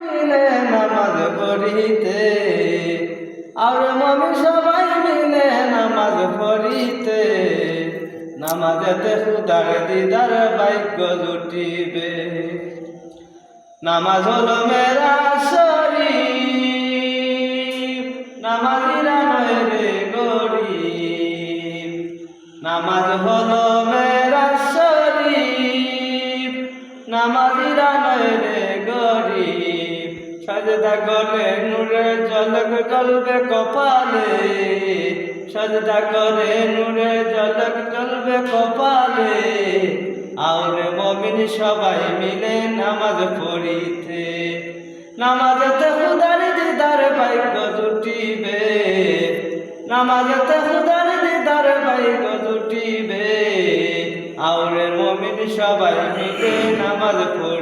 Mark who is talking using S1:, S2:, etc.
S1: মিলে নামাজ পড়িতে, আর মমি সবাই মিলে নামাজ পড়িতে, নামাজেতে খুদার দিদার ভাগ্য জুটিবে। নামাজ হলো মেরা শরীফ, নামাজিরা নয় রে গরিব। নামাজ হলো মেরা শরীফ, নামাজিরা নয় রে গরিব। সাজদা করে নূরে ঝলক জ্বলবে কপালে, সাজদা করে নূরে ঝলক জ্বলবে কপালে। আওরে মুমিন সবাই মিলে নামাজ পড়িতে, নামাজেতে খুদার দিদার ভাগ্য জুটিবে, নামাজেতে খুদার দিদার ভাগ্য জুটিবে। আওরে মুমিন সবাই মিলে নামাজ পড়িতে।